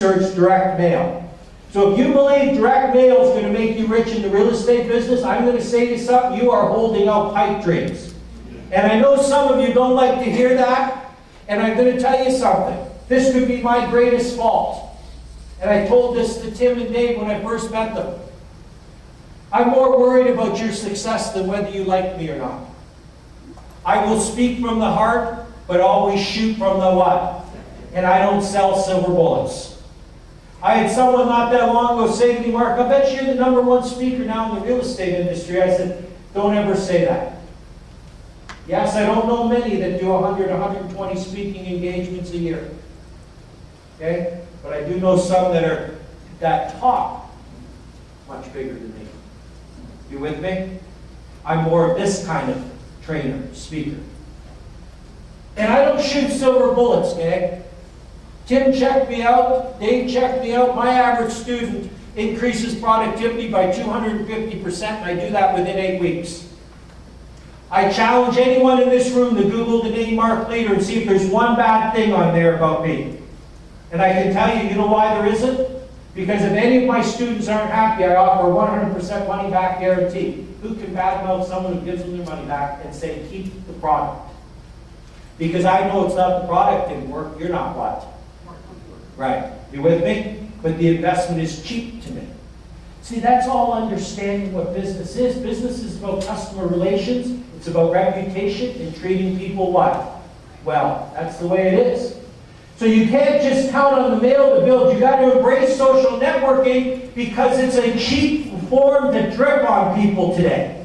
search direct mail. So if you believe direct mail is going to make you rich in the real estate business, I'm going to say to you something, you are holding out pipe dreams. And I know some of you don't like to hear that, and I'm going to tell you something. This could be my greatest fault. And I told this to Tim and Dave when I first met them. I'm more worried about your success than whether you like me or not. I will speak from the heart, but always shoot from the what? And I don't sell silver bullets. I had someone not that long ago say to me, Mark, I bet you're the #1 speaker now in the real estate industry. I said, don't ever say that. Yes, I don't know many that do 100, 120 speaking engagements a year. Okay? But I do know some that talk much bigger than me. You with me? I'm more of this kind of trainer, speaker. And I don't shoot silver bullets, okay? Tim checked me out, Dave checked me out. My average student increases productivity by 250%, and I do that within 8 weeks. I challenge anyone in this room to Google the name Marc Leder and see if there's one bad thing on there about me. And I can tell you, you know why there isn't? Because if any of my students aren't happy, I offer 100% money back guarantee. Who can badmouth someone who gives them their money back and say, keep the product? Because I know it's not the product anymore. You're not what? Right. You with me? But the investment is cheap to me. See, that's all understanding what business is. Business is about customer relations. It's about reputation and treating people what? Well, that's the way it is. So you can't just count on the mail to build. You got to embrace social networking because it's a cheap form to drip on people today.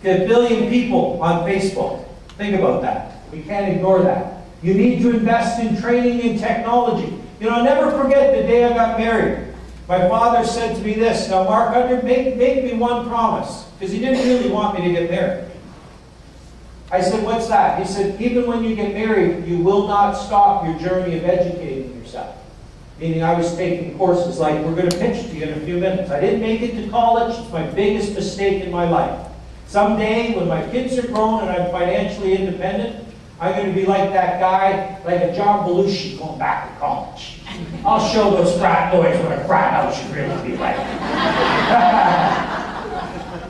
Get 1 billion people on Facebook. Think about that. We can't ignore that. You need to invest in training and technology. You know, I'll never forget the day I got married. My father said to me this, now Mark, make me one promise, because he didn't really want me to get married. I said, what's that? He said, even when you get married, you will not stop your journey of educating yourself. Meaning I was taking courses like we're going to pitch to you in a few minutes. I didn't make it to college. It's my biggest mistake in my life. Someday, when my kids are grown and I'm financially independent, I'm going to be like that guy, like a John Belushi going back to college. I'll show those frat boys what a frat house should really be like.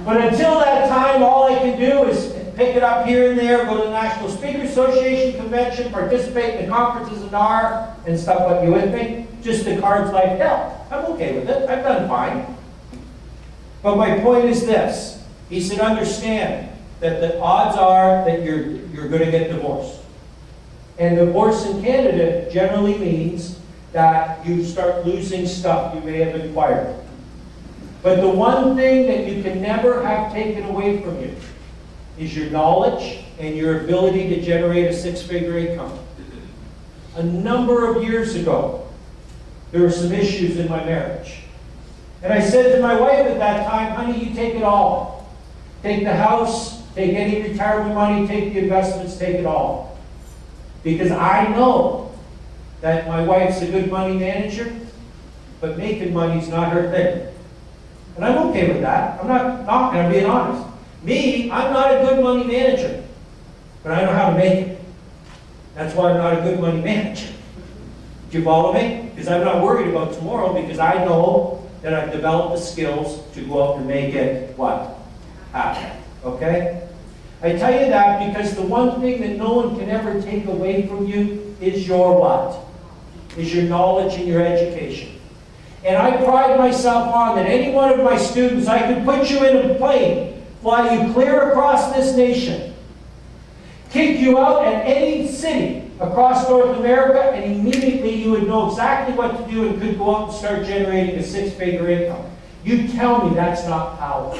But until that time, all I can do is pick it up here and there, go to the National Speakers Association convention, participate in the conferences in NAR and stuff like you with me. Just the cards life dealt. I'm okay with it. I've done fine. But my point is this. He said, understand that the odds are that you're going to get divorced. And divorce in Canada generally means that you start losing stuff you may have acquired. But the one thing that you can never have taken away from you is your knowledge and your ability to generate a 6-figure income. A number of years ago, there were some issues in my marriage. And I said to my wife at that time, honey, you take it all. Take the house, take any retirement money, take the investments, take it all. Because I know that my wife's a good money manager, but making money is not her thing. And I'm okay with that. I'm not knocking, I'm being honest. Me, I'm not a good money manager, but I know how to make it. That's why I'm not a good money manager. Do you follow me? Because I'm not worried about tomorrow because I know that I've developed the skills to go out and make it, what? Happen. Okay? I tell you that because the one thing that no one can ever take away from you is your what? Is your knowledge and your education. And I pride myself on that any one of my students, I could put you in a plane, fly you clear across this nation, kick you out at any city across North America, and immediately you would know exactly what to do and could go out and start generating a 6-figure income. You tell me that's not power.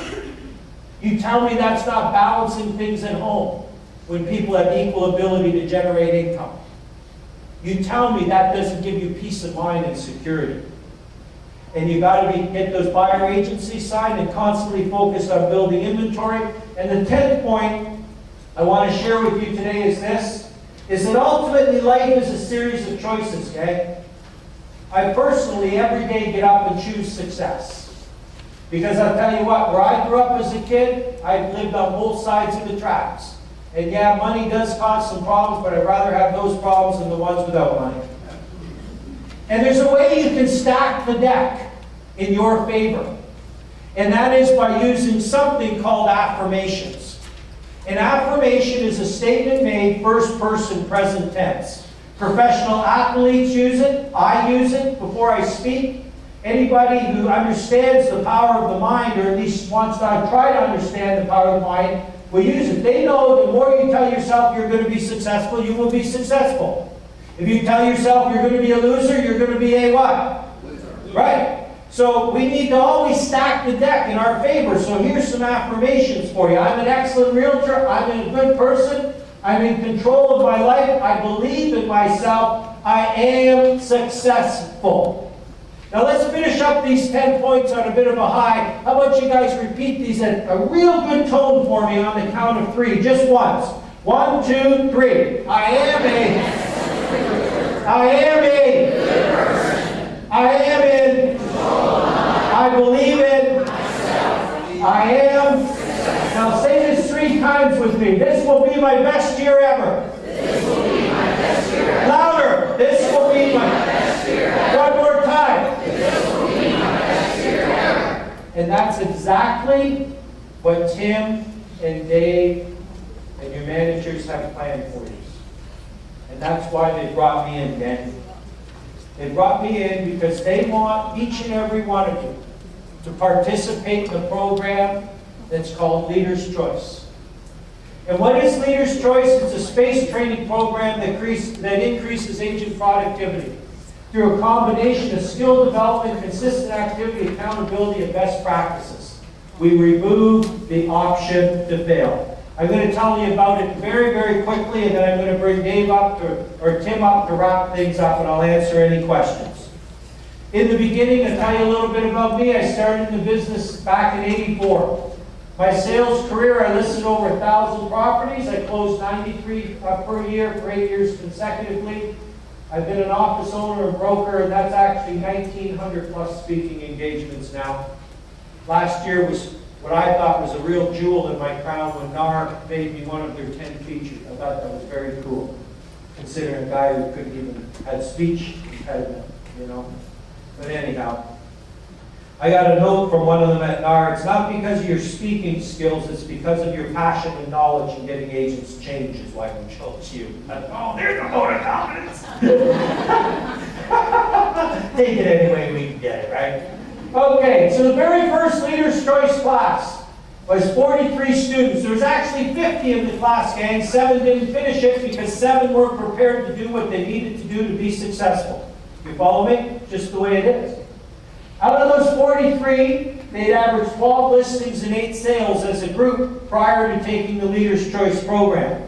You tell me that's not balancing things at home when people have equal ability to generate income. You tell me that doesn't give you peace of mind and security. And you got to get those buyer agencies signed and constantly focus on building inventory. And the 10th point I want to share with you today is this, is that ultimately life is a series of choices, okay? I personally every day get up and choose success. Because I'll tell you what, where I grew up as a kid, I've lived on both sides of the tracks. And yeah, money does cause some problems, but I'd rather have those problems than the ones without money. And there's a way you can stack the deck in your favor. And that is by using something called affirmations. An affirmation is a statement made first person present tense. Professional athletes use it. I use it before I speak. Anybody who understands the power of the mind, or at least wants to try to understand the power of the mind, will use it. They know the more you tell yourself you're going to be successful, you will be successful. If you tell yourself you're going to be a loser, you're going to be a what? Loser. Right. So we need to always stack the deck in our favor. So here's some affirmations for you. I'm an excellent realtor. I'm a good person. I'm in control of my life. I believe in myself. I am successful. Now let's finish up these 10 points on a bit of a high. How about you guys repeat these at a real good tone for me on the count of 3, just once. 1, 2, 3. I am in, I believe in, I am. Now say this 3 times with me. This will be my best year ever. Louder. This will be my best year ever. One more time. This will be my best year ever. And that's exactly what Tim and Dave and your managers have planned for you. And that's why they brought me in, Dan. They brought me in because they want each and every one of you to participate in the program that's called Leader's Choice. And what is Leader's Choice? It's a space training program that increases agent productivity through a combination of skill development, consistent activity, accountability, and best practices. We remove the option to fail. I'm going to tell you about it very, very quickly, and then I'm going to bring Dave up or Tim up to wrap things up, and I'll answer any questions. In the beginning, I'll tell you a little bit about me. I started in the business back in '84. My sales career, I listed over 1,000 properties. I closed 93 per year for 8 years consecutively. I've been an office owner and broker, and that's actually 1,900 plus speaking engagements now. Last year was what I thought was a real jewel in my crown when NAR made me one of their 10 features. I thought that was very cool, considering a guy who couldn't even have speech impediment, you know. But anyhow, I got a note from one of them at NAR. It's not because of your speaking skills, it's because of your passion and knowledge in getting agents changed is why we chose you. Oh, there's a vote of confidence. Take it any way we can get it, right? Okay, so the very first Leader's Choice class was 43 students. There was actually 50 in the class, gang. 7 didn't finish it because 7 weren't prepared to do what they needed to do to be successful. You follow me? Just the way it is. Out of those 43, they'd averaged 12 listings and 8 sales as a group prior to taking the Leader's Choice program.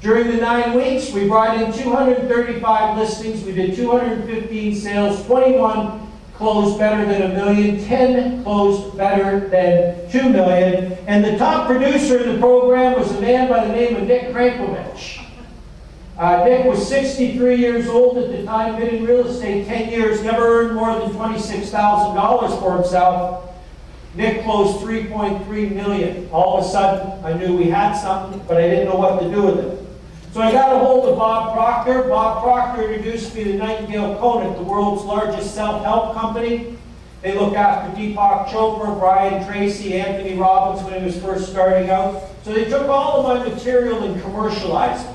During the 9 weeks, we brought in 235 listings. We did 215 sales, 21 closed better than $1 million, 10 closed better than $2 million. And the top producer in the program was a man by the name of Nick Krankovich. Nick was 63 years old at the time, been in real estate 10 years, never earned more than $26,000 for himself. Nick closed $3.3 million. All of a sudden, I knew we had something, but I didn't know what to do with it. So I got a hold of Bob Proctor. Bob Proctor introduced me to Nightingale Conant, the world's largest self-help company. They look after Deepak Chopra, Brian Tracy, Anthony Robbins when he was first starting out. So they took all of my material and commercialized it.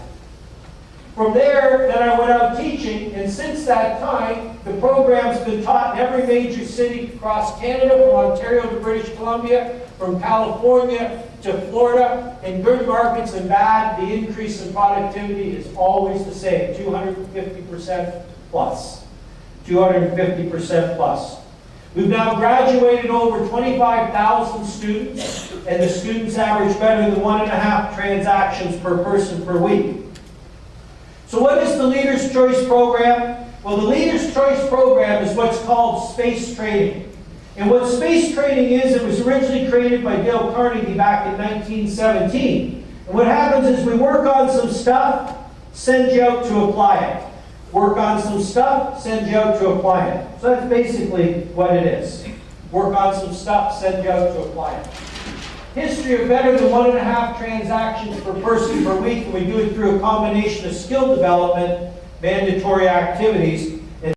From there, then I went out teaching, and since that time, the program's been taught in every major city across Canada, from Ontario to British Columbia, from California to Florida. In good markets and bad, the increase in productivity is always the same, 250% plus. 250% plus. We've now graduated over 25,000 students, and the students average better than 1.5 transactions per person per week. So what is the Leader's Choice program? Well, the Leader's Choice program is what's called space training. And what space training is, it was originally created by Dale Carnegie back in 1917. And what happens is we work on some stuff, send you out to apply it. Work on some stuff, send you out to apply it. So that's basically what it is. Work on some stuff, send you out to apply it. History of better than 1.5 transactions per person per week, and we do it through a combination of skill development, mandatory activities,